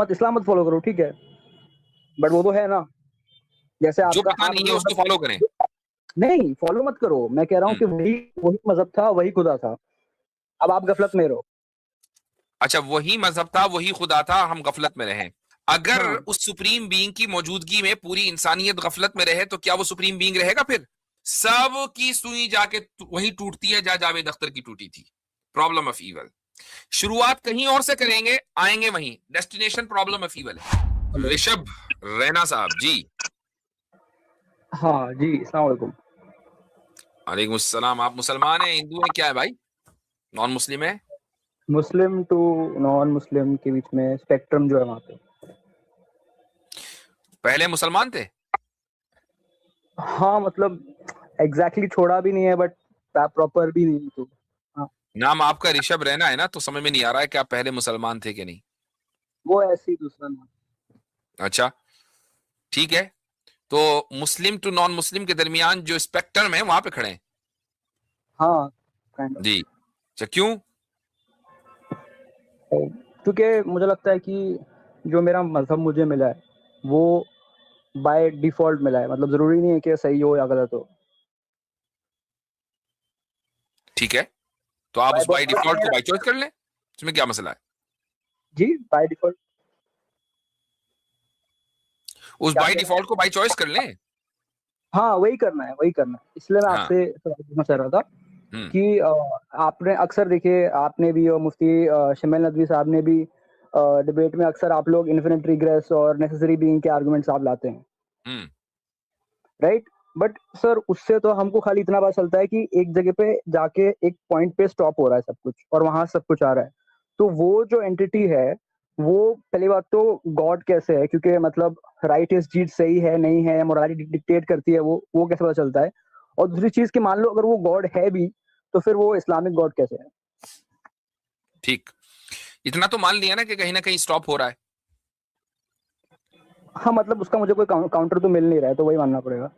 मत इस्लाम मत फॉलो करो, ठीक है, बट वो तो है ना, जैसे जो आपका पता आप नहीं है उसको फॉलो करें। नहीं फॉलो मत करो, मैं कह रहा हूँ कि वही वही मजहब था, वही खुदा था, अब आप गफलत में रहो। अच्छा, वही मजहब था, वही खुदा था, हम गफलत में रहे। अगर हाँ उस सुप्रीम बीइंग की मौजूदगी में पूरी इंसानियत गफलत में रहे तो क्या वो सुप्रीम बीइंग रहेगा? फिर सब की सुई जाके वही टूटती है जहां जावेद अख्तर की टूटी थी। Problem of evil. शुरुआत कहीं और से करेंगे, आएंगे वहीं। डेस्टिनेशन प्रॉब्लम ऑफ ईवल है। हेलो, ऋषभ रैना साहब जी। हाँ जी, अस्सलाम वालेकुम। वालेकुम सलाम। आप मुसलमान हैं, हिंदू हैं, क्या है भाई? नॉन मुस्लिम है? मुस्लिम टू नॉन मुस्लिम के बीच में स्पेक्ट्रम जो है वहाँ पे। पहले मुसलमान थे? हाँ मतलब एग्जैक्टली छोड़ा भी नहीं है, बट प्रॉपर भी नहीं, तो हाँ नाम आपका ऋषभ रैना है ना, तो समझ में नहीं आ रहा है कि आप पहले मुसलमान थे कि नहीं। वो ऐसे ही दूसरा नाम। अच्छा, ठीक है। तो मुस्लिम टू नॉन मुस्लिम के दरमियान जो स्पेक्ट्रम है वहां पे खड़े हैं। हाँ काइंड जी। अच्छा, क्यों? ऑफ, क्योंकि मुझे लगता है कि जो मेरा मजहब मुझे मिला है वो बाय डिफॉल्ट मिला है, मतलब जरूरी नहीं है कि सही हो या गलत हो। ठीक है, तो आप बाय उस बाई डिफॉल्ट को मेरा बाई चॉइस कर लें, इसमें क्या मसला है? जी बाय डिफॉल्ट उस क्या बाई कह रहे हैं? डिफॉल्ट को बाई चॉइस कर लें। हाँ वही करना है, वही करना है, इसलिए मैं हाँ। आपसे सवाल पूछना चाह रहा था हम्म। कि आपने अक्सर देखिए, आपने भी और मुफ्ती शमील नदवी साहब ने भी डिबेट में अक्सर आप लोग इन्फिनिट रिग्रेस और नेसेसरी बीइंग के आर्गुमेंट्स आप लाते हैं, हम्म। राइट? बट सर उससे तो हमको खाली इतना पता चलता है कि एक जगह पे जाके एक पॉइंट पे स्टॉप हो रहा है सब कुछ और वहां सब कुछ आ रहा है, तो वो जो एंटिटी है वो पहली बात तो गॉड कैसे है, क्योंकि मतलब राइट इज चीज सही है नहीं है, मोरालिटी डिक्टेट करती है, वो कैसे पता चलता है? और दूसरी चीज कि मान लो अगर वो गॉड है भी तो फिर वो इस्लामिक गॉड कैसे है? ठीक, इतना तो मान लिया ना कहीं स्टॉप हो रहा है। हाँ मतलब उसका मुझे कोई काउंटर तो मिल नहीं रहा है, तो वही मानना पड़ेगा।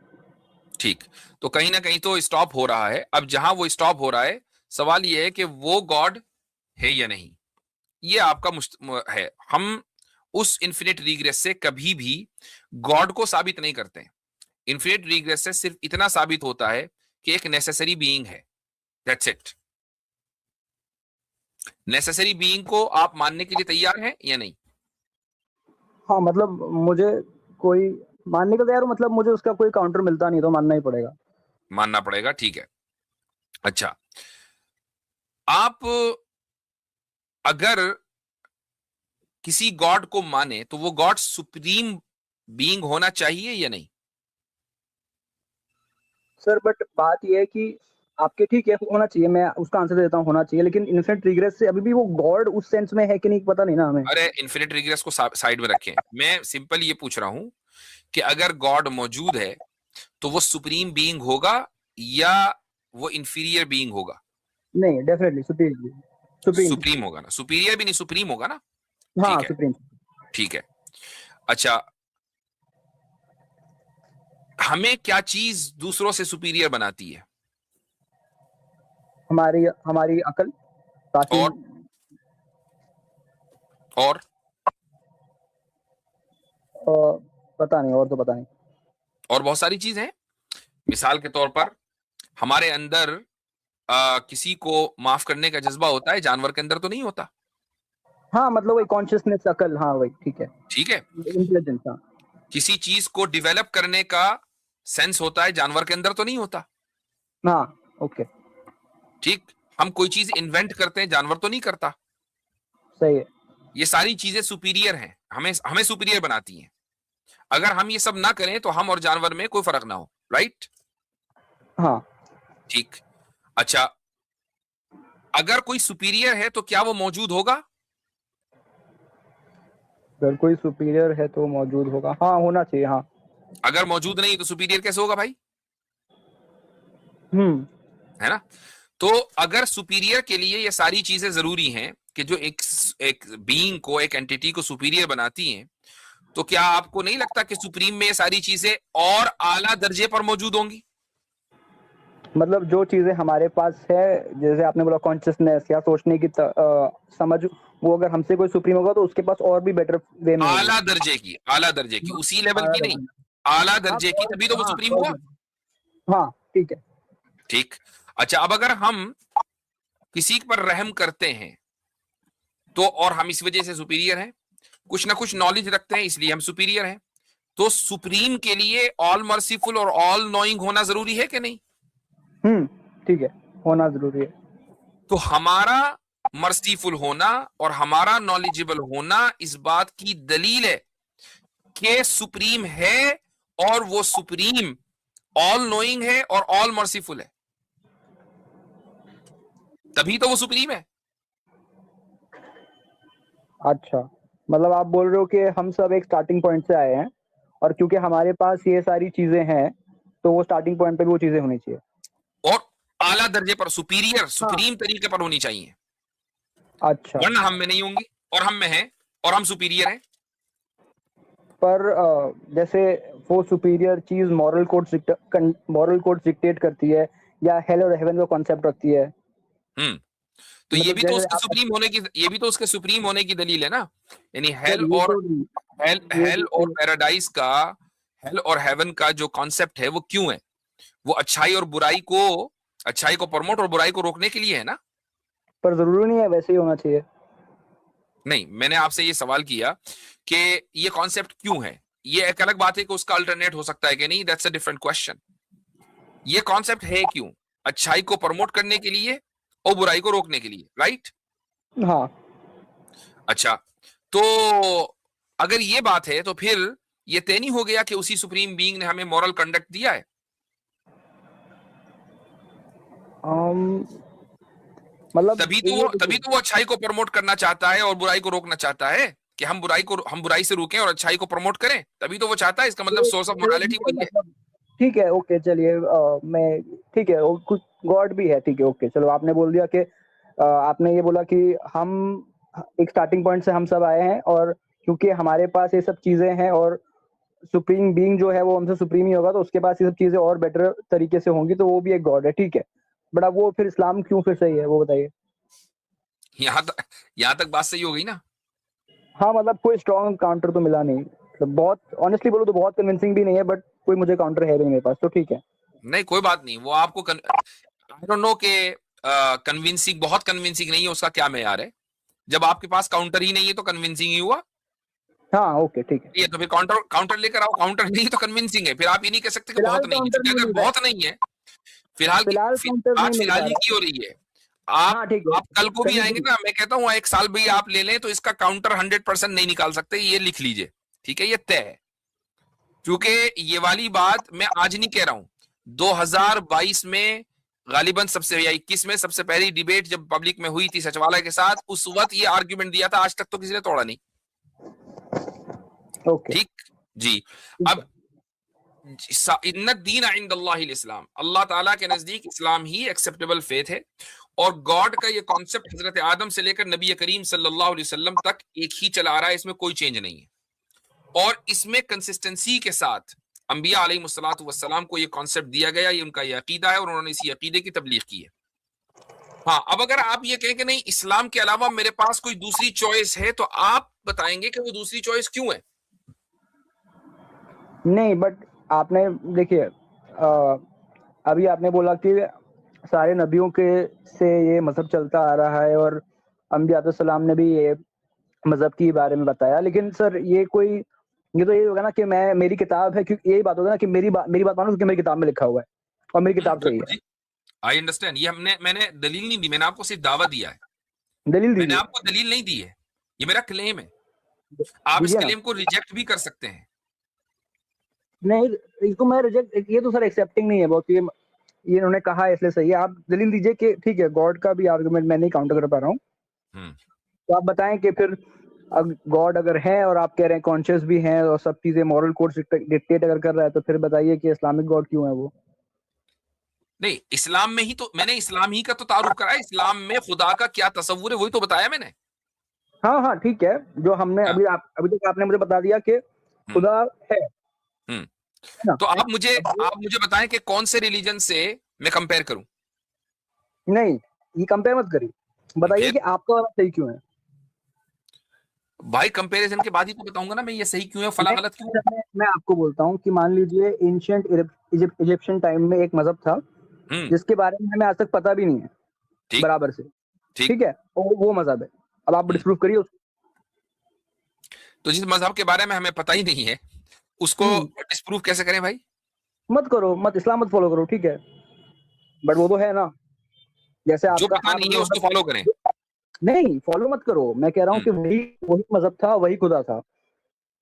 ठीक, तो कहीं ना कहीं तो स्टॉप हो रहा है। अब जहां वो स्टॉप हो रहा है, सवाल ये है कि वो गॉड है या नहीं। ये आपका है। हम उस इन्फिनिट रीग्रेस से कभी भी गॉड को साबित नहीं करते हैं। इन्फिनिट रीग्रेस से सिर्फ इतना साबित होता है कि एक नेसेसरी बीइंग है। That's it. नेसेसरी बीइंग को आप मानने के लिए तैयार हैं या नहीं? हाँ मतलब मुझे कोई मानने का तैयार हूँ, मतलब मुझे उसका कोई काउंटर मिलता नहीं तो मानना ही पड़ेगा। मानना पड़ेगा, ठीक है। अच्छा, आप अगर किसी गॉड को माने तो वो गॉड सुप्रीम बीइंग होना चाहिए या नहीं? सर बट बात ये है कि आपके ठीक है होना चाहिए, मैं उसका आंसर देता हूँ होना चाहिए, लेकिन इन्फिनिट रिग्रेस से अभी भी वो गॉड उस सेंस में है कि नहीं पता नहीं ना हमें। अरे, इन्फिनिट रिग्रेस को साइड में रखें। मैं सिंपल ये पूछ रहा हूं कि अगर गॉड मौजूद है तो वो सुप्रीम बीइंग होगा या वो इंफीरियर बीइंग होगा? नहीं डेफिनेटली सुप्रीम, सुप्रीम। सुप्रीम होगा ना, सुपीरियर भी नहीं, सुप्रीम होगा ना। हाँ ठीक है, सुप्रीम। ठीक है। अच्छा, हमें क्या चीज दूसरों से सुपीरियर बनाती है? हमारी हमारी अकल काफी। और और पता नहीं, और तो पता नहीं। और बहुत सारी चीज हैं। मिसाल के तौर पर हमारे अंदर किसी को माफ करने का जज्बा होता है, जानवर के अंदर तो नहीं होता। हाँ मतलब वही कॉन्शियसनेस अकल, हाँ वही ठीक है, ठीक है। इंटेलिजेंस, हाँ। किसी चीज को डेवलप करने का सेंस होता है, जानवर के अंदर तो नहीं होता। हाँ ओके, ठीक। हम कोई चीज इन्वेंट करते हैं, जानवर तो नहीं करता। सही है। ये सारी चीजें सुपीरियर हैं, हमें हमें सुपीरियर बनाती हैं। अगर हम ये सब ना करें तो हम और जानवर में कोई फर्क ना हो। राइट। हाँ ठीक। अच्छा, अगर कोई सुपीरियर है तो क्या वो मौजूद होगा? अगर कोई सुपीरियर है तो मौजूद होगा, हाँ होना चाहिए, हाँ। अगर मौजूद नहीं तो सुपीरियर कैसे होगा भाई? हम्म। है ना। तो अगर सुपीरियर के लिए ये सारी चीजें जरूरी हैं कि जो एक बीइंग को, एक एंटिटी को सुपीरियर बनाती हैं, तो क्या आपको नहीं लगता कि सुप्रीम में ये सारी चीजें और आला दर्जे पर मौजूद होंगी? मतलब जो चीजें हमारे पास है, जैसे आपने बोला कॉन्शियसनेस या सोचने की समझ, वो अगर हमसे कोई सुप्रीम होगा तो उसके पास और भी बेटर वे में होगी। आला दर्जे की, उसी लेवल की नहीं, आला दर्जे की, तभी तो वो सुप्रीम हुआ। हाँ ठीक है। ठीक। अच्छा, अब अगर हम किसी पर रहम करते हैं तो, और हम इस वजह से सुपीरियर हैं, कुछ ना कुछ नॉलेज रखते हैं इसलिए हम सुपीरियर हैं, तो सुप्रीम के लिए ऑल मर्सीफुल और ऑल नोइंग होना जरूरी है कि नहीं? ठीक है, होना जरूरी है। तो हमारा मर्सीफुल होना और हमारा नॉलेजेबल होना इस बात की दलील है कि सुप्रीम है, और वो सुप्रीम ऑल नोइंग है और ऑल मर्सीफुल है, तभी तो वो सुप्रीम है। अच्छा, मतलब आप बोल रहे हो कि हम सब एक स्टार्टिंग पॉइंट से आए हैं, और क्योंकि हमारे पास ये सारी चीजें हैं तो वो स्टार्टिंग पॉइंट पे भी वो चीजें होनी चाहिए, और आला दर्जे पर, सुपीरियर, सुप्रीम तरीके पर होनी चाहिए। अच्छा, वरना हम में नहीं होंगी, और हम में है, और हम सुपीरियर हैं। पर जैसे वो सुपीरियर चीज मॉरल कोड डिक्टेट करती है या हेल और हेवन का कॉन्सेप्ट रखती है। तो ये मतलब भी तो जैसे उसके आप, सुप्रीम होने की, ये भी तो उसके सुप्रीम होने की दलील है ना। यानी सर ये तो ये हेल और पैराडाइज का, हेल और हेवन का जो कॉन्सेप्ट है वो क्यों है? वो अच्छाई को प्रमोट और बुराई को रोकने के लिए है ना। पर जरूरी नहीं है वैसे ही होना चाहिए। नहीं, मैंने आपसे ये सवाल किया कि ये कॉन्सेप्ट क्यों है। ये एक अलग बात है कि उसका अल्टरनेट हो सकता है कि नहीं, दैट्स अ डिफरेंट क्वेश्चन। ये कॉन्सेप्ट है क्यों? अच्छाई को प्रमोट करने के लिए और बुराई को रोकने के लिए, राइट? हाँ, अच्छा, तो अगर ये बात है तो फिर ये तय नहीं हो गया कि उसी सुप्रीम बीइंग ने हमें मॉरल कंडक्ट दिया है? मतलब तभी तो वो अच्छाई को प्रमोट करना चाहता है और बुराई को रोकना चाहता है, कि हम बुराई से रोकें और अच्छाई को प्रमोट करें, तभी तो वो चाहता है। इसका मतलब सोर्स ऑफ मोरालिटी वही है। मतलब ठीक है, ओके, चलिए, मैं ठीक है, कुछ गॉड भी है, ठीक है, ओके, चलो, आपने बोल दिया कि आपने ये बोला कि हम एक स्टार्टिंग पॉइंट से हम सब आए हैं, और क्योंकि हमारे पास ये सब चीजें हैं और सुप्रीम बीइंग जो है वो हमसे सुप्रीम ही होगा, तो उसके पास ये सब चीजें और बेटर तरीके से होंगी, तो वो भी एक गॉड है, ठीक है। बट अब वो फिर इस्लाम क्यों फिर सही है वो बताइए। यहां तक बात सही हो गई ना? हाँ, मतलब कोई स्ट्रॉन्ग काउंटर तो मिला नहीं, मतलब बहुत ऑनेस्टली बोलो तो बहुत कन्विंसिंग भी नहीं है, बट कोई मुझे काउंटर है भी नहीं मेरे पास, तो ठीक है। नहीं, कोई बात नहीं, वो आपको आई डोंट नो के कन्विंसिंग, बहुत कन्विंसिंग नहीं है, उसका क्या मेयार है? जब आपके पास काउंटर ही नहीं है तो कन्विंसिंग ही हुआ। हाँ, ओके, ठीक है। ये तो फिर काउंटर लेकर आओ। काउंटर नहीं तो कन्विंसिंग है, फिर आप ये नहीं कह सकते कि फिलहाल बहुत नहीं है, काउंटर क्योंकि नहीं अगर मिल रहा है, बहुत नहीं है, फिलहाल की फिलहाल काउंटर नहीं बात मिल फिलहाल पा ही की रहा हो रही है। है। आप हाँ ठीक है, आप कल को भी चलिए आएंगे ठीक। ना, मैं कहता हूँ 1 साल भी आप ले लें तो इसका काउंटर 100% नहीं निकाल सकते, ये लिख लीजिए, ठीक है, ये तय है। क्योंकि ये वाली बात मैं आज नहीं कह रहा हूं, 2022 में गालिबन सबसे, या 21 में सबसे पहली डिबेट जब पब्लिक में हुई थी सचिवालय के साथ, उस वक्त ये आर्ग्यूमेंट दिया था, आज तक तो किसी ने तोड़ा नहीं। ओके, ठीक जी। ठीक अब है। इन्नद्दीन इंदल्लाहिल इस्लाम, अल्लाह ताला के नजदीक इस्लाम ही एक्सेप्टेबल फेथ है। और गॉड का ये कॉन्सेप्ट हजरत आदम से लेकर नबी करीम सल्लल्लाहु अलैहि वसल्लम तक एक ही चला आ रहा है, इसमें कोई चेंज नहीं है। और इसमें कंसिस्टेंसी के साथ अंबिया अलैहिस्सलातु वस्सलाम को ये कॉन्सेप्ट दिया गया, ये उनका ये अकीदा है और उन्होंने इसी अकीदे की तबलीग की है। हाँ, अब अगर आप ये कहें कि नहीं, इस्लाम के अलावा मेरे पास कोई दूसरी चॉइस है, तो आप बताएंगे कि वो दूसरी चॉइस क्यों है? नहीं, बट आपने देखिए, अभी आपने बोला कि सारे नबियों के से ये मजहब चलता आ रहा है और अंबिया सलाम ने भी ये मजहब के बारे में बताया, लेकिन सर ये तो ये होगा ना कि मैं, मेरी किताब है, क्योंकि यही बात होगा ना कि मेरी बात मानो क्योंकि मेरी किताब में लिखा हुआ है और मेरी किताब सही बिल्कुल है। जी, आई अंडरस्टैंड। ये मैंने दलील नहीं दी, मैंने आपको सिर्फ दावा दिया है, दलील मैंने दीजिए, आपको दलील नहीं दी है। ये मेरा क्लेम है, आप इस दीजिए ना। क्लेम को रिजेक्ट भी कर सकते हैं। नहीं, इसको मैं रिजेक्ट, ये तो सर एक्सेप्टिंग नहीं है बहुत, ये इन्होंने कहा है इसलिए सही है। आप दलील दीजिए कि ठीक है, गॉड का भी आर्गुमेंट मैं नहीं काउंटर कर पा रहा हूँ, हम्म तो आप बताएं कि फिर गॉड अगर है और आप कह रहे हैं कॉन्शियस भी हैं और सब चीजें मॉरल कोड डिक्टेट अगर कर रहा है, तो फिर बताइए कि इस्लामिक गॉड क्यों है वो। नहीं, इस्लाम में ही तो मैंने इस्लाम ही का तो तारुफ करा है, इस्लाम में खुदा का क्या तस्वुर है वही तो बताया मैंने। हाँ हाँ, ठीक है, जो हमने हाँ, अभी तक आपने मुझे बता दिया कि हम्म खुदा है हम्म ना। तो अब आप मुझे बताएं कि कौन से रिलीजन से मैं कंपेयर करूं? नहीं, ये कंपेयर मत करिए, बताइए फिर कि आपका वाला सही क्यों है। भाई कंपैरिजन के बाद ही तो बताऊंगा ना मैं ये सही क्यों है, फला गलत क्यों है। मैं आपको बोलता हूँ कि मान लीजिए एंशियंट इजिप्शियन टाइम में एक मजहब था जिसके बारे में हमें आज तक पता भी नहीं है ठीक बराबर से, ठीक ठीक है, वो मजहब है। अब आप डिस्प्रूव करिए उसको। तो जिस मजहब के बारे में हमें पता ही नहीं है उसको डिस्प्रूव कैसे करें भाई? मत करो, मत इस्लाम मत फॉलो करो, ठीक है, बट वो तो है ना, जैसे जो आपका पता आप नहीं है उसको फॉलो करें। नहीं फॉलो मत करो, मैं कह रहा हूँ कि वही वही मजहब था, वही खुदा था,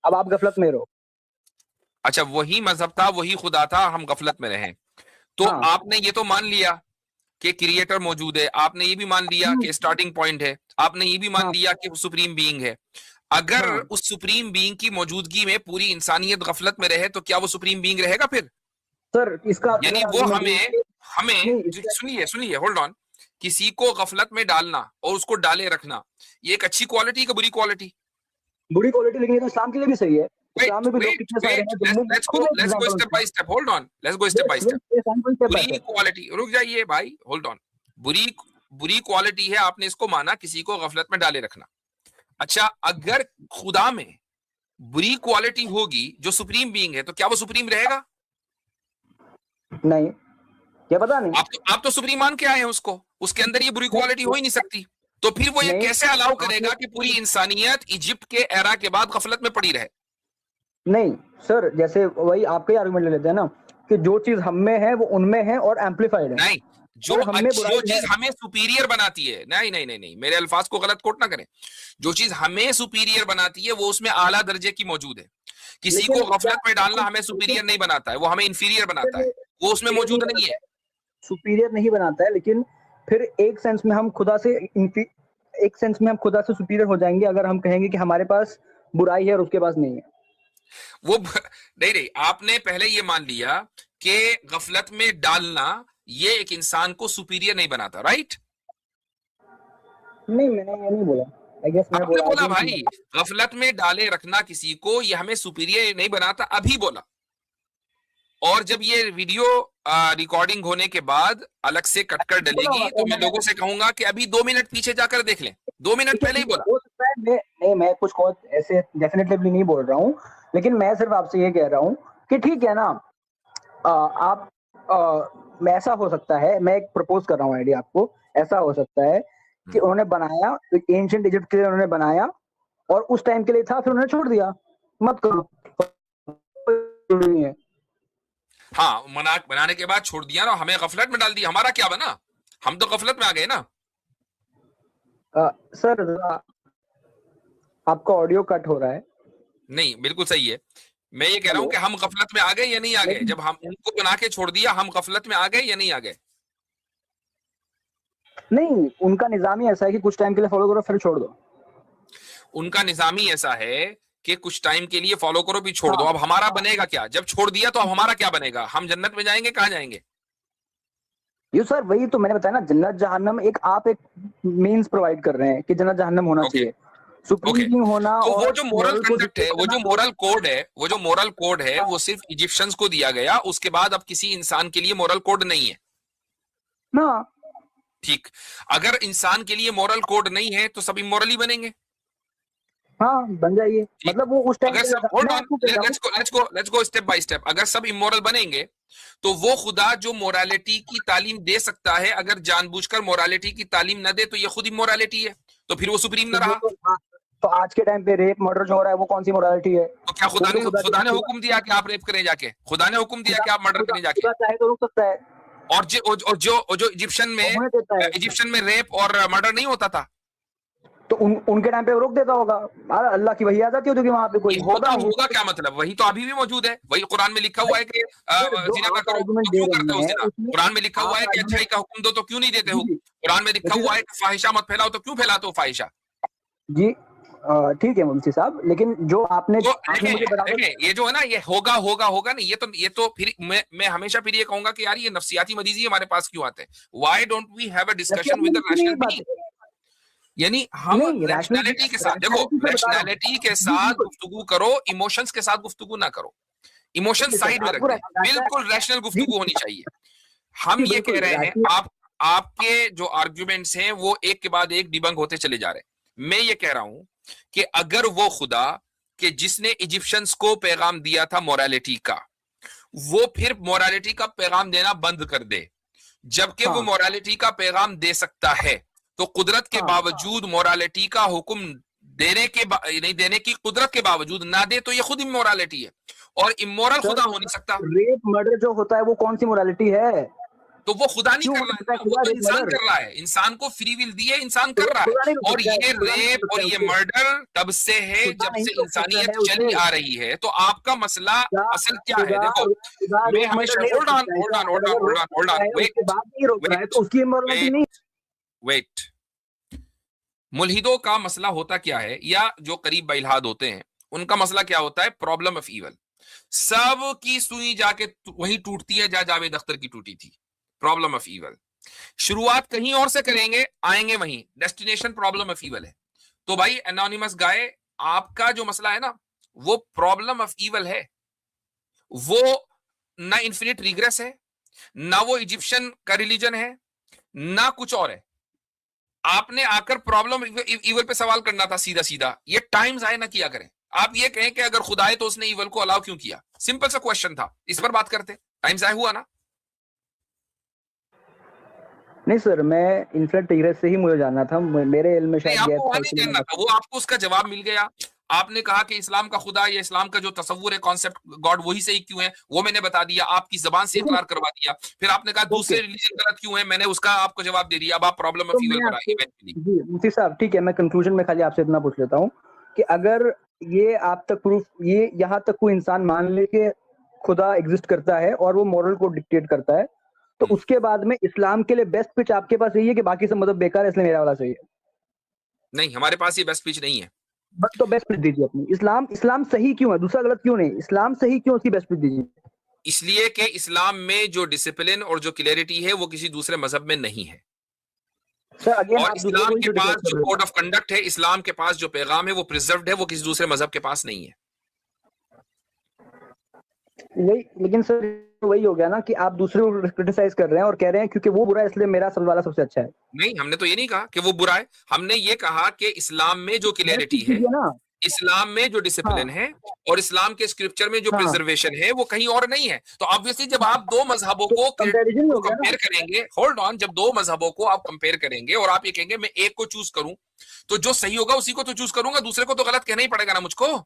अब आप गफलत में रहो। अच्छा, वही मजहब था वही खुदा था, हम गफलत में रहे। तो हाँ आपने ये तो मान लिया कि क्रिएटर मौजूद है, आपने ये भी मान लिया कि स्टार्टिंग पॉइंट है, आपने ये भी मान हाँ लिया कि वो सुप्रीम बीइंग है। अगर हाँ उस सुप्रीम बीइंग की मौजूदगी में पूरी इंसानियत गफलत में रहे तो क्या वो सुप्रीम बीइंग रहेगा फिर? सर, इसका यानी क्लियर वो आर्गुमेंट हमें हमें नहीं, इसका सुनिए सुनिए, होल्ड ऑन। किसी को गफलत में डालना और उसको डाले रखना, ये एक अच्छी क्वालिटी का बुरी क्वालिटी? बुरी क्वालिटी, लेकिन ये तो इस्लाम के लिए भी सही है। इस्लाम वेट में भी लोग वेट कितने सारे वेट, हैं जो मुंह लेट्स गो खुले लेट्स गो एग्जांपल स्टेप होते हैं। By step, hold on, let's go step by step. बुरी क्वालिटी, रुक जाइए भाई, होल्ड ऑन। बुरी बुरी क्वालिटी है, आपने इसको माना किसी को गफलत में डाले रखना। अच्छा, अगर खुदा में बुरी क्वालिटी होगी जो सुप्रीम बीइंग है तो क्या वो सुप्रीम रहेगा? नहीं, क्या पता नहीं। आप तो सुप्रीम मान के आए हैं उसको, उसके अंदर ये बुरी क्वालिटी हो ही नहीं सकती। तो फिर वो ये नहीं, कैसे अलाउ करेगा कि पूरी इंसानियत इजिप्ट के एरा के बाद गफलत में पड़ी रहे? नहीं सर, जैसे वही आपके आर्गुमेंट ले लेते हैं ना कि जो चीज हम में है वो उनमें है और एम्पलीफाइड है। नहीं, और हम में जो बुराई है। चीज हमें सुपीरियर बनाती है, नहीं नहीं नहीं नहीं, मेरे अल्फाज को गलत कोट ना करें। जो चीज हमें सुपीरियर बनाती है वो उसमें आला दर्जे की मौजूद है। किसी लेकिन को गफलत में डालना हमें सुपीरियर नहीं बनाता है, वो हमें इंफीरियर बनाता है, वो उसमें मौजूद नहीं है। सुपीरियर नहीं बनाता है, लेकिन फिर एक सेंस में हम खुदा से सुपीरियर हो जाएंगे अगर हम कहेंगे कि हमारे पास बुराई है और उसके पास नहीं है। वो नहीं नहीं, आपने पहले ये मान लिया कि गफलत में डालना ये एक इंसान को सुपीरियर नहीं बनाता, राइट? नहीं, मैंने ये नहीं बोला। आई गेस मैंने आपने बोला बोला भाई गफलत में डाले रखना किसी को ये हमें सुपीरियर नहीं बनाता, अभी बोला। और जब ये वीडियो रिकॉर्डिंग होने के बाद अलग से कटकर डलेगी तो मैं लोगों से कहूंगा कि अभी 2 मिनट पीछे जाकर देख लें, 2 मिनट पहले ही बोला। हो सकता है मैं कुछ ऐसे डेफिनेटली नहीं बोल रहा हूँ, लेकिन मैं सिर्फ आपसे ये कह रहा हूँ कि ठीक है ना, आप ऐसा हो सकता है, मैं एक प्रपोज कर रहा हूँ आइडिया आपको, ऐसा हो सकता है कि उन्होंने बनाया, एंशिएंट इजिप्ट के लिए उन्होंने बनाया और उस टाइम के लिए था, फिर उन्होंने छोड़ दिया, मत करो, नहीं है। हाँ, बनाने के बाद छोड़ दिया ना, हमें गफलत में डाल दिया, हमारा क्या बना? हम तो गफलत में आ गए ना। सर आपका ऑडियो कट हो रहा है। नहीं, बिल्कुल सही है। मैं ये कह रहा हूं कि हम गफलत में आ गए या नहीं आ गए? जब हम उनको बना के छोड़ दिया हम गफलत में आ गए या नहीं आ गए? नहीं, उनका निजाम ही ऐसा है कि कुछ टाइम के लिए फॉलो करो फिर छोड़ दो। उनका निजाम ही ऐसा है कि कुछ टाइम के लिए फॉलो करो भी छोड़ दो। अब हमारा बनेगा क्या? जब छोड़ दिया तो अब हमारा क्या बनेगा? हम जन्नत में जाएंगे, कहां जाएंगे? ये सर वही तो मैंने बताया ना, जन्नत जहन्नम आप एक मींस प्रोवाइड कर रहे हैं कि जन्नत जहन्नम होना चाहिए, सुप्रीम होना। तो वो और जो मोरल कंडक्ट है, वो जो मोरल कोड है, वो सिर्फ इजिप्शियंस को दिया गया, उसके बाद अब किसी इंसान के लिए मोरल कोड नहीं है। ना, ठीक, अगर इंसान के लिए मोरल कोड नहीं है तो सब इमोरल ही बनेंगे। हाँ बन जाइए, मतलब वो उस टाइम अगर सब, hold on, let's go step by step. अगर सब इमोरल बनेंगे तो वो खुदा जो मोरालिटी की तालीम दे सकता है, अगर जानबूझकर मोरालिटी की तालीम न दे तो ये खुद इमोरालिटी है, तो फिर वो सुप्रीम न रहा। तो आज के टाइम पे रेप मर्डर जो हो रहा है वो कौन सी मोरालिटी है? तो क्या खुदा ने हुक्म दिया कि आप रेप करें जाके? खुदा ने हुक्म दिया कि आप मर्डर करें जाके? चाहे तो रुक सकता है। और जो इजिप्शियन में रेप और मर्डर नहीं होता था, तो उनके टाइम पे रोक देता होगा, अल्लाह की वही आ जाती होगी वहां पे। कोई होगा क्या मतलब? वही तो अभी भी मौजूद है, वही कुरान में लिखा हुआ है कि जिना का करो तो क्यों करते हो जिना? कुरान में लिखा हुआ है कि अच्छाई का हुक्म दो तो क्यों नहीं देते हो? कुरान में लिखा हुआ है कि फाहिशा मत फैलाओ तो क्यों फैलाते हो फाहिशा? जी ठीक है मुंशी साहब, लेकिन जो आपने ये जो है ना, ये होगा होगा होगा नहीं, ये तो फिर मैं हमेशा फिर ये कहूंगा कि यार ये नफ्सियाती मरीजी हमारे पास क्यों आते हैं? Why don't we have a discussion with the rational being? यानी हम रैशनैलिटी के साथ, देखो, रैशनैलिटी के साथ गुफ्तगू करो, इमोशंस के साथ गुफ्तगू ना करो। इमोशन साइड में रख दें, बिल्कुल रैशनल गुफ्तगू होनी चाहिए। हम ये कह रहे हैं, आपके जो आर्ग्यूमेंट्स हैं वो एक के बाद एक डिबंक होते चले जा रहे हैं। मैं ये कह रहा हूं कि अगर वो खुदा कि जिसने इजिप्शियंस को पैगाम दिया था मोरालिटी का, वो फिर मोरालिटी का पैगाम देना बंद कर दे, जबकि वो मोरालिटी का पैगाम दे सकता है, तो कुदरत के बावजूद मोरालिटी का हुक्म देने के नहीं देने की कुदरत के बावजूद ना दे, तो ये खुद इमोरालिटी है, और इमोरल खुदा हो नहीं सकता। रेप मर्डर जो होता है वो कौन सी मोरालिटी है? तो वो खुदा नहीं कर रहा है, वो तो इंसान कर रहा है, इंसान को फ्री विल दी है, इंसान कर रहा है। और ये रेप और ये मर्डर तब से है जब से इंसानियत चली आ रही है। तो आपका मसला असल क्या है? देखो, मैं हमेशा वेट, मुल्हिदों का मसला होता क्या है, या जो करीब इल्हाद होते हैं उनका मसला क्या होता है? Problem of evil. सब की सुई जाके वहीं टूटती है जहां जावेद अख्तर की टूटी थी। प्रॉब्लम ऑफ ईवल, शुरुआत कहीं और से करेंगे, आएंगे वहीं, डेस्टिनेशन प्रॉब्लम ऑफ ईवल है। तो भाई एनोनिमस गाय, आपका जो मसला है ना, वो प्रॉब्लम ऑफ ईवल है। वो ना इन्फिनिट रिग्रेस है, ना वो इजिप्शियन का रिलीजन है, ना कुछ और है। आपने आकर प्रॉब्लम ईवल पे सवाल करना था सीधा सीधा। ये टाइम जाया ना किया करें। आप ये कहें कि अगर खुदा है तो उसने ईवल को अलाउ क्यों किया? सिंपल सा क्वेश्चन था, इस पर बात करते। टाइम जाया हुआ ना? नहीं सर, मैं इन्फिनिट रिग्रेस से ही मुझे जानना था, मेरे इल्म में शायद आपको वहां नहीं जानना था, वो आपको उसका जवाब मिल गया। आपने कहा कि इस्लाम का खुदा या इस्लाम का जो तसव्वुर है, कॉन्सेप्ट गॉड, वही सही क्यों है, वो मैंने बता दिया, आपकी जबान से इकरार करवा दिया। फिर आपने कहा दूसरे रिलीजन गलत क्यों है, मैंने उसका आपको जवाब दे दिया। अब आप प्रॉब्लम ऑफ ईवल पर आइए। जी मुफ्ती साहब, ठीक है, मैं कंक्लूजन में खाली आपसे इतना पूछ लेता हूँ कि अगर ये आप तक प्रूफ, ये यहाँ तक कोई इंसान मान ले कि खुदा एग्जिस्ट करता है और वो मॉरल को डिक्टेट करता है, तो उसके बाद में इस्लाम के लिए बेस्ट पिच आपके पास यही है कि बाकी सब मदद बेकार है इसलिए मेरा वाला सही है? नहीं, हमारे पास ये बेस्ट पिच नहीं है। बस तो बेस्ट पिच दीजिए अपनी। इस्लाम सही क्यों है, दूसरा गलत क्यों नहीं, इस्लाम सही क्यों, उसकी बेस्ट पिच दीजिए। इसलिए कि इस्लाम में जो डिसिप्लिन और जो क्लैरिटी है वो किसी दूसरे मजहब में नहीं है। सर अगेन, और इस्लाम के पास जो कोड ऑफ कंडक्ट है, इस्लाम के पास जो पैगाम है वो प्रिजर्व्ड है, वो किसी दूसरे मजहब के पास नहीं है। वही, लेकिन सर वही हो गया ना कि आप दूसरे को क्रिटिसाइज कर रहे हैं और कह रहे हैं क्योंकि वो बुरा है इसलिए मेरा सब वाला सबसे अच्छा है। नहीं, हमने तो ये नहीं कहा कि वो बुरा है, हमने ये कहा कि इस्लाम में जो क्लैरिटी है, इस्लाम में जो डिसिप्लिन है, और इस्लाम के स्क्रिप्चर में जो प्रिजर्वेशन है, वो कहीं और नहीं है। तो ऑब्वियसली जब आप दो मजहबों को कंपेयर करेंगे, होल्ड ऑन, जब दो मजहबों को आप कंपेयर करेंगे और आप ये कहेंगे मैं एक को चूज करूं, तो जो सही होगा उसी को तो चूज करूंगा, दूसरे को तो गलत कहना ही पड़ेगा ना मुझको।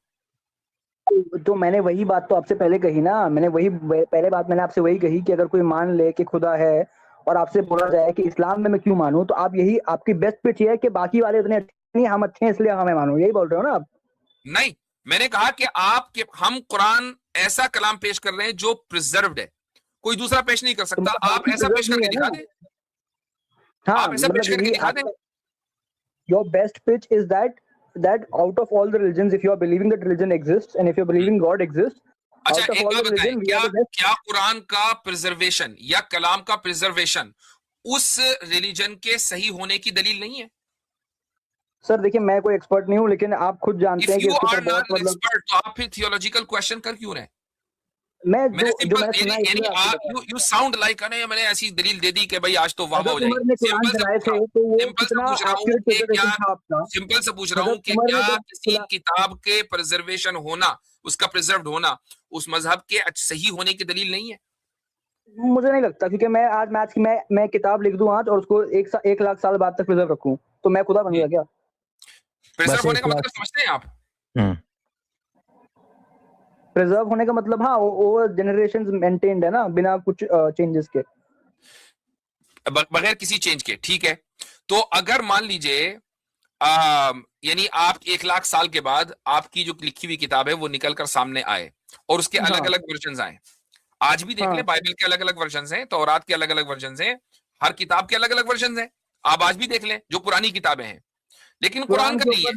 तो मैंने वही बात तो आपसे पहले कही ना, पहले बात मैंने आपसे वही कही कि अगर कोई मान ले कि खुदा है और आपसे बोला जाए कि इस्लाम में मैं क्यों मानूं, तो आप यही, आपकी बेस्ट पिच है कि बाकी वाले इतने अच्छे नहीं, हम अच्छे हैं इसलिए हमें मानो, यही बोल रहे हो ना आप? नहीं, मैंने कहा कि हम कुरान ऐसा कलाम पेश कर रहे हैं जो प्रिजर्व्ड है, कोई दूसरा पेश नहीं कर सकता। आप ऐसा पेश करके दिखा दें। आप ऐसा पेश करके दिखा दें। Your best pitch is that out of all the religions, if you are believing that religion exists and if you are believing God exists, अच्छा एक बात बताएं, क्या कुरान का प्रिजर्वेशन या कलाम का प्रिजर्वेशन उस रिलीजन के सही होने की दलील नहीं है? सर देखिए, मैं कोई एक्सपर्ट नहीं हूं, लेकिन आप खुद जानते हैं कि इसके ऊपर बहुत एक्सपर्ट, तो आप फिर थियोलॉजिकल क्वेश्चन कर क्यों रहे? मैंने यू साउंड लाइक, मैंने ऐसी दलील दे दी कि भाई आज तो वाह हो जाएगी। सिंपल से पूछ रहा हूँ कि क्या किसी किताब के प्रिजर्वेशन होना, उसका प्रिजर्व्ड होना, उस मजहब के सही होने की दलील नहीं है? मुझे नहीं लगता, क्योंकि मैं किताब लिख दूं आज और उसको 1 लाख साल बाद तक प्रिजर्व रखूं, तो मैं खुदा बन गया क्या? प्रिजर्व होने का मतलब समझते हैं आप? प्रिजर्व होने का मतलब, हाँ, ओवर जनरेशंस मेंटेन्ड है ना, बिना कुछ चेंजेस के, बगैर किसी चेंज के। ठीक है, तो अगर मान लीजिए यानी आप 1 लाख साल के बाद आपकी जो लिखी हुई किताब है वो निकल कर सामने आए और उसके अलग अलग वर्जन आए, आज भी देख ले, बाइबल के अलग अलग वर्जन हैं, तौरात के अलग अलग वर्जन हैं, हर किताब के अलग अलग वर्जन हैं, आप आज भी देख लें जो पुरानी किताबें हैं, लेकिन कुरान का नहीं है।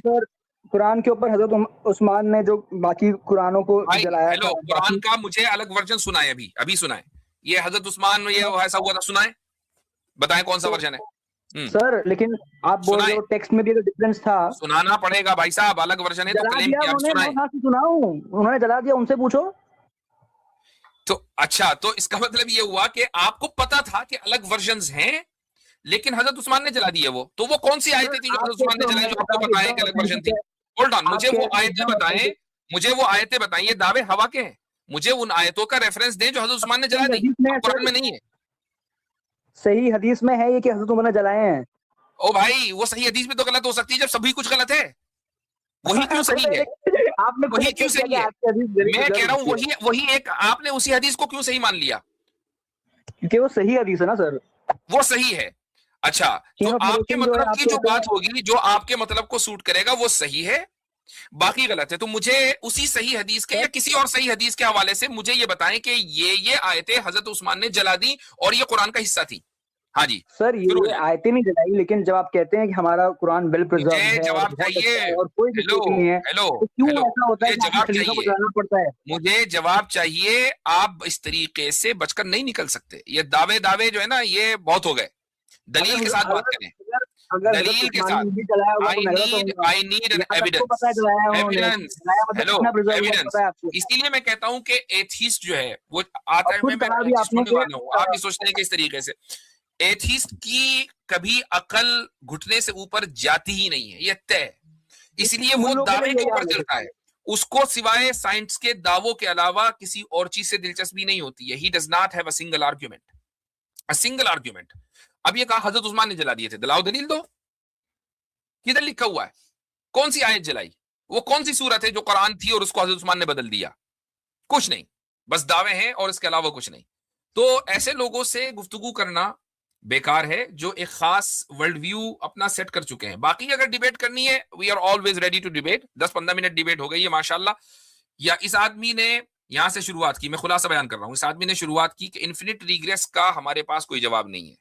कुरान के ऊपर हजरत उस्मान ने जो बाकी कुरानों को जलाया, हेलो, कुरान का मुझे अलग वर्जन सुनाए, अभी सुनाए, ये हजरत उस्मान में ये ऐसा हुआ था, सुनाए, बताएं कौन सा वर्जन है? सर लेकिन आप बोल रहे हो टेक्स्ट में भी डिफरेंस था, सुनाना पड़ेगा भाई साहब, अलग वर्जन है तो क्लेम किया, उन्होंने जला दिया, उनसे पूछो। तो अच्छा, तो इसका मतलब ये हुआ कि आपको पता था कि अलग वर्जन्स हैं, लेकिन हजरत उस्मान ने जला दी है तो वो कौन सी आयतें थी जो आप हजरत उस्मान ने कैसे जलाई, जो आपको बताओ पता है एकदम कि अलग वर्जन ऑथेंटिक थी? है, होल्ड ऑन, आप मुझे कह वो रहे हैं आयतें एकदम बताएं, ऑथेंटिक। मुझे वो आयतें बताएं, ये दावे हवा के हैं, मुझे उन आयतों का रेफरेंस दें जो हजरत उस्मान ने जला सही दी, हदीस में है अब कुरान सर, में नहीं है। सही हदीस में है ये कि हजरत उमर ने जलाए हैं। ओ भाई, वो सही हदीस भी तो गलत हो सकती है जब सभी कुछ गलत है, वही क्यों खुद सही है? आपने खुद वही क्यों एक्सेप्ट किया सही कि है? आपकी हदीस वेरी मैं कह प्रिजर्व रहा हूं होती है, वही वही एक, आपने उसी हदीस को क्यों सही मान लिया? क्योंकि वो सही हदीस है ना सर। वो सही है। अच्छा, तो चेन ऑफ आपके नरेशन जो है मतलब की आपको जो ऐसा बात होगी, जो आपके मतलब को सूट करेगा वो सही है, बाकी गलत है। तो मुझे उसी सही हदीस के सर। या किसी और सही हदीस के हवाले से मुझे ये बताएं कि ये आयतें हजरत उस्मान ने जला दी और ये कुरान का हिस्सा थी। हाँ जी, सर शुरू हो ये जाए। आयतें नहीं जलाई, लेकिन जब आप कहते हैं कि हमारा कुरान वेल प्रिजर्व्ड मुझे है और जवाब बहुत चाहिए। अच्छा है और कोई हेलो, मिस्टेक नहीं है, हेलो, तो क्यों हेलो, ऐसा होता है मुझे कि आपको जवाब खलीफा को चाहिए। जलाना पड़ता है? मुझे जवाब चाहिए। आप इस तरीके से बचकर नहीं निकल सकते। ये दावे दावे जो है ना, ये बहुत हो गए। अगर दलील के साथ बात अगर करें, अगर अगर हजरत दलील के उस्मान ने साथ। नहीं जलाया होगा तो मैं गलत होऊंगा, आई नीड एन या सबको एविडेंस, पता है जलाया है उन्होंने, एविडेंस। जलाया मतलब हेलो, कितना प्रिजर्व हुआ एविडेंस। पता है आपको? इसीलिए मैं कहता हूं कि एथिस्ट जो है वो और आता है, खुद मैं कहा भी एथिस्ट आपने होने कि वाला हूं, आप भी सोचते हैं कि इस तरीके से एथिस्ट की कभी अकल घुटने से ऊपर जाती ही नहीं है, ये तय है। इसलिए वो उन लोगों के दावे लिए के यही ऊपर हाल है चलता सर। है। उसको सिवाय साइंस के दावों के अलावा किसी और चीज से दिलचस्पी नहीं होती है। He does not have a single argument, a single argument. अब ये कहा हजरत उस्मान ने जला दिए थे, दिलाओ दलील दो, किधर लिखा हुआ है? कौन सी आयत जलाई? वो कौन सी सूरत है जो कुरान थी और उसको हजरत उस्मान ने बदल दिया? कुछ नहीं, बस दावे हैं और इसके अलावा कुछ नहीं। तो ऐसे लोगों से गुफ्तगू करना बेकार है जो एक खास वर्ल्ड व्यू अपना सेट कर चुके हैं। बाकी अगर डिबेट करनी है, we are always ready to debate. 10-15 minute debate हो गई है माशाल्लाह। या इस आदमी ने यहां से शुरुआत की, मैं खुलासा बयान कर रहा हूं, इस आदमी ने शुरुआत की कि इन्फिनिट रिग्रेस का हमारे पास कोई जवाब नहीं है।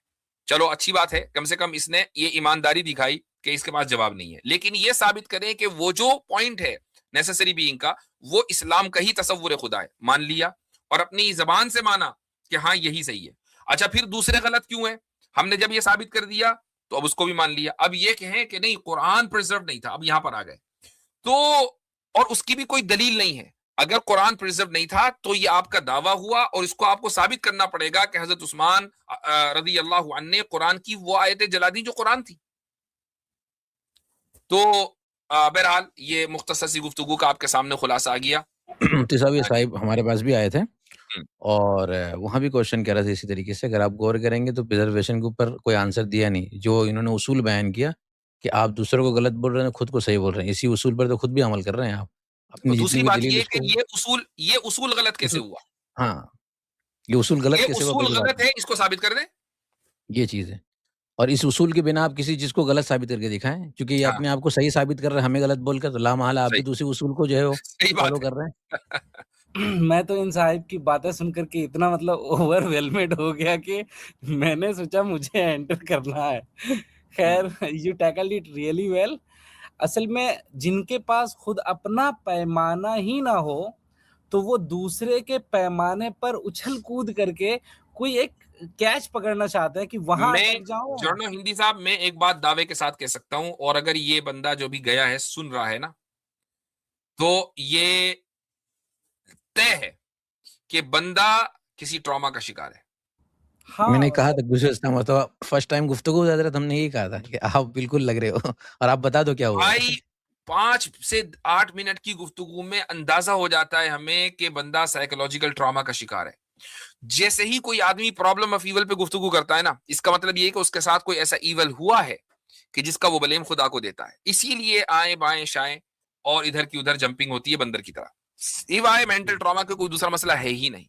चलो अच्छी बात है, कम से कम इसने ये ईमानदारी दिखाई कि इसके पास जवाब नहीं है। लेकिन ये साबित करें कि वो जो पॉइंट है नेसेसरी बीइंग का, वो इस्लाम का ही तसव्वुर खुदा है, मान लिया और अपनी जबान से माना कि हाँ यही सही है। अच्छा, फिर दूसरे गलत क्यों है? हमने जब ये साबित कर दिया तो अब उसको भी मान लिया। अब ये कहें कि नहीं कुरान प्रिजर्व नहीं था, अब यहां पर आ गए तो, और उसकी भी कोई दलील नहीं है। अगर कुरान प्रिजर्व नहीं था तो ये आपका दावा हुआ और इसको आपको साबित करना पड़ेगा कि हजरत उस्मान रजी अल्लाह अन्हु ने कुरान की वो आयतें जला दी जो कुरान थी। तो बहरहाल ये मुख्तसर सी गुफ्तगू का आपके सामने खुलासा आ गया। मुफ्ती साहब, ये हाँ जी। साहिब हमारे पास भी आए थे हम्म, और वहाँ भी क्वेश्चन कह रहे थे इसी तरीके से। अगर आप गौर करेंगे तो प्रिजर्वेशन के ऊपर कोई आंसर दिया नहीं। जो इन्होंने उसूल बयान किया कि आप दूसरों को गलत बोल रहे हैं, खुद को सही बोल रहे हैं, इसी उसूल पर तो खुद भी अमल कर रहे हैं आप। तो अपनी दूसरी जितनी भी बात दलील ये कि उसको ये उसूल गलत कैसे उसूल हुआ? हाँ, ये उसूल गलत ये कैसे हुआ, उसूल पहली बात गलत है, इसको साबित कर दे। ये चीज़ है। और इस उसूल के बिना आप किसी चीज़ को गलत साबित करके दिखाएँ, क्योंकि ये हाँ, अपने आप को सही साबित कर रहे हैं, हमें गलत बोलकर, तो लामहला आप सही, भी तो उसी उसूल को जो है वो सही फॉलो बात कर रहे हैं। है। मैं तो इन साहिब की बातें सुनकर के इतना मतलब ओवरवेलमेड हो गया कि मैंने सोचा मुझे एंटर करना है। खैर, you tackled it really well. असल में जिनके पास खुद अपना पैमाना ही ना हो, तो वो दूसरे के पैमाने पर उछल-कूद करके कोई एक कैच पकड़ना चाहते हैं कि वहाँ मैं अटक जाऊँ। जर्नो हिंदी साहब, मैं एक बात दावे के साथ कह सकता हूं, और अगर ये बंदा जो भी गया है सुन रहा है ना, तो ये तय है कि बंदा किसी ट्रॉमा का शिकार है। मैंने हाँ, कहा था गुज़श्ता मतलब फर्स्ट टाइम गुफ्तगू हुआ था, हमने यही कहा था कि आप बिल्कुल लग रहे हो और आप बता दो क्या हुआ है। भाई 5 से 8 मिनट की गुफ्तगू में अंदाजा हो जाता है हमें कि बंदा साइकोलॉजिकल ट्रॉमा का शिकार है। जैसे ही कोई आदमी प्रॉब्लम ऑफ ईवल पे गुफ्तगू करता है ना, इसका मतलब ये है कि उसके साथ कोई ऐसा ईवल हुआ है कि जिसका वो ब्लेम खुदा को देता है। इसीलिए आए बाएं शाएं और इधर की उधर जंपिंग होती है बंदर की तरह। सिवाय मेंटल ट्रॉमा का कोई दूसरा मसला है ही नहीं।